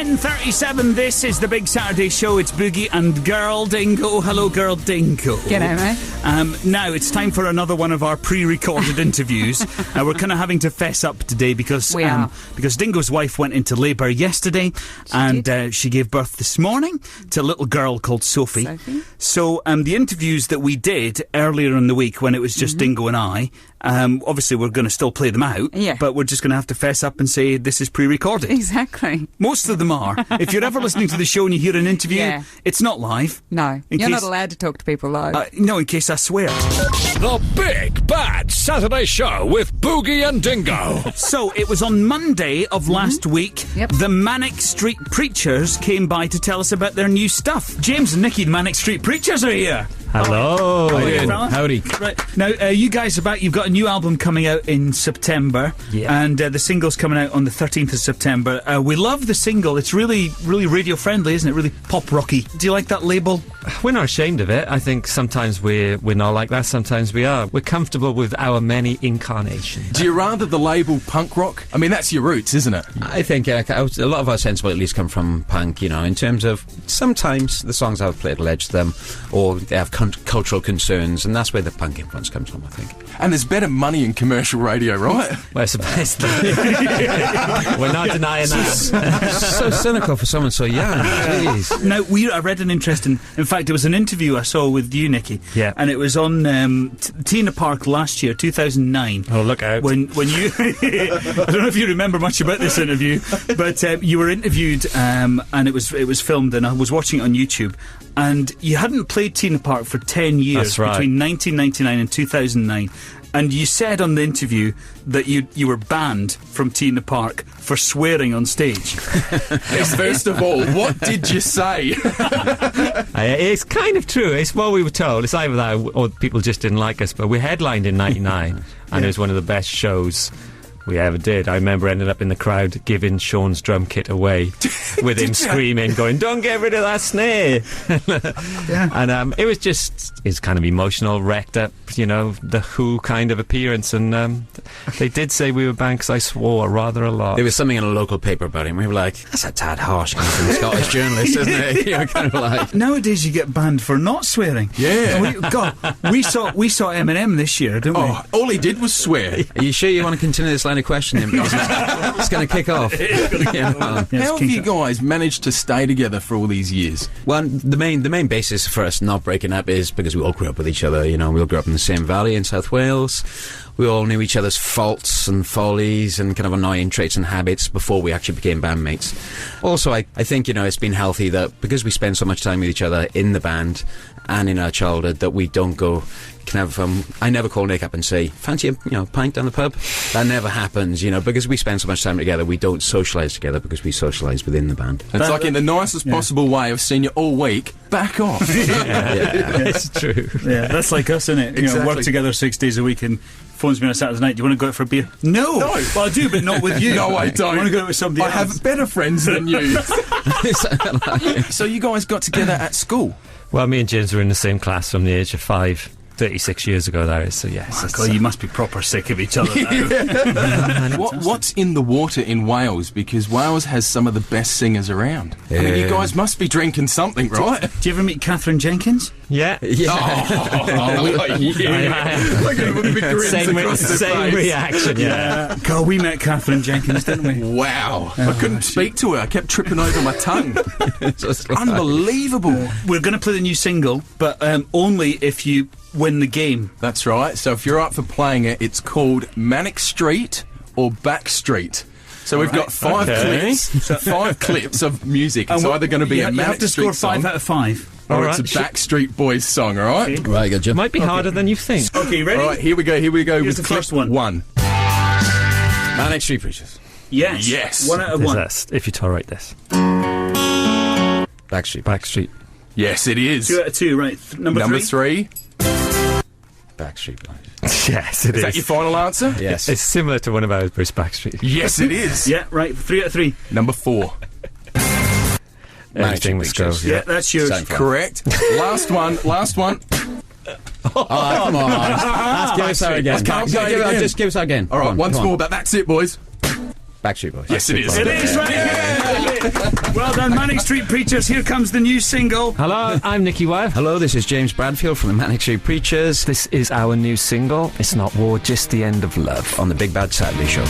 10:37. This is the Big Saturday Show. It's Boogie and Girl Dingo. Hello, Girl Dingo. G'day, mate. Now it's time for another one of our pre-recorded interviews. We're kind of having to fess up today because Dingo's wife went into labour yesterday, and she gave birth this morning to a little girl called Sophie. So the interviews that we did earlier in the week, when it was just Dingo and I, obviously we're going to still play them out, but we're just going to have to fess up and say this is pre-recorded. Exactly. Most of them are. If you're ever listening to the show and you hear an interview, it's not live. No, you're not allowed to talk to people live. No, in case I swear. The Big Bad Saturday Show with Boogie and Dingo. So, it was on Monday of last week. The Manic Street Preachers came by to tell us about their new stuff. James and Nicky, the Manic Street Preachers, are here. Hello. How are you, Howdy. Right. Now, you guys, you've got a new album coming out in September, and the single's coming out on the 13th of September. We love the single. It's really, really radio-friendly, isn't it? Really pop-rocky. Do you like that label? We're not ashamed of it. I think sometimes we're not like that, sometimes we are. We're comfortable with our many incarnations. Do you rather the label punk rock? I mean, that's your roots, isn't it? I think a lot of our sensibilities come from punk, you know, in terms of sometimes the songs I've played allege them, or they have cultural concerns, and that's where the punk influence comes from, I think. And there's better money in commercial radio, right? Well, supposedly. We're not denying that. So cynical for someone so young. Jeez. Now, I read an interesting... In fact, it was an interview I saw with you, Nicky. Yeah. And it was on Tina Park last year, 2009. Oh, look out. When you... I don't know if you remember much about this interview, but you were interviewed, and it was filmed, and I was watching it on YouTube, and you hadn't played Tina Park for 10 years. That's right. Between 1999 and 2009. And you said on the interview that you were banned from Tina Park for swearing on stage. First of all, what did you say? It's kind of true. It's what we were told. It's either that or people just didn't like us. But we headlined in 99, and it was one of the best shows we ever did. I remember ending up in the crowd giving Sean's drum kit away with him screaming, going, "Don't get rid of that snare!" And it's kind of emotional, wrecked up, you know, the Who kind of appearance. And they did say we were banned because I swore rather a lot. There was something in a local paper about him. We were like, that's a tad harsh coming from a Scottish journalist, isn't it? You know, kind of like... Nowadays you get banned for not swearing. Yeah. We saw Eminem this year, didn't we? Oh, all he did was swear. Are you sure you want to continue this line of questioning? Because it's going to kick off. How have you guys managed to stay together for all these years? Well, the main basis for us not breaking up is because we all grew up with each other. You know, we all grew up in the same valley in South Wales. We all knew each other's faults and follies and kind of annoying traits and habits before we actually became bandmates. Also, I think, you know, it's been healthy that because we spend so much time with each other in the band and in our childhood, that we don't go... I never call Nick up and say, fancy a pint down the pub? That never happens, you know, because we spend so much time together. We don't socialise together because we socialise within the band. It's like in the nicest possible way. I've seen you all week. Back off. It's true. Yeah, that's like us, isn't it? Exactly. You know, work together 6 days a week and phones me on a Saturday night. Do you want to go out for a beer? No. Well, I do, but not with you. No, I don't. I want to go out with somebody else. I have better friends than you. So you guys got together at school? Well, me and James were in the same class from the age of 5. 36 years ago, that is. So yes. God, you must be proper sick of each other now. What's in the water in Wales? Because Wales has some of the best singers around. I mean, you guys must be drinking something, right? Do you ever meet Catherine Jenkins? Yeah. Same reaction, yeah. God, we met Catherine Jenkins, didn't we? Wow. I couldn't speak to her. I kept tripping over my tongue. Unbelievable. We're going to play the new single, but only if you win the game. That's right. So if you're up for playing it, it's called Manic Street or Backstreet. So we've got 5 clips of music. It's either going to be a Manic Street song. You have to score 5 out of 5. Or it's a Backstreet Boys song, all right? Okay. Right, gotcha. Might be harder than you think. Okay, ready? All right, here we go. Here's the clip first one. 1. Manic Street Preachers. Yes. 1 out of 1. If you tolerate this. Backstreet. Yes, it is. 2 out of 2, right. Number 3. Backstreet Boys. Yes, it is. Is that your final answer? Yes. It's similar to one of ours, but it's Backstreet. Yes, it is. Yeah, right. 3 out of 3. Number 4. Everything must go. Yeah, that's yours. Correct. Last one. Oh, come on. Let's give us that again. Just give us that again. All right, once more, but that's it, boys. Backstreet Boys. Yes, it is. It is, right? Well done, Manic Street Preachers. Here comes the new single. Hello, I'm Nicky. Hello, this is James Bradfield from the Manic Street Preachers. This is our new single. It's not war, just the end of love. On the Big Bad Saturday Show.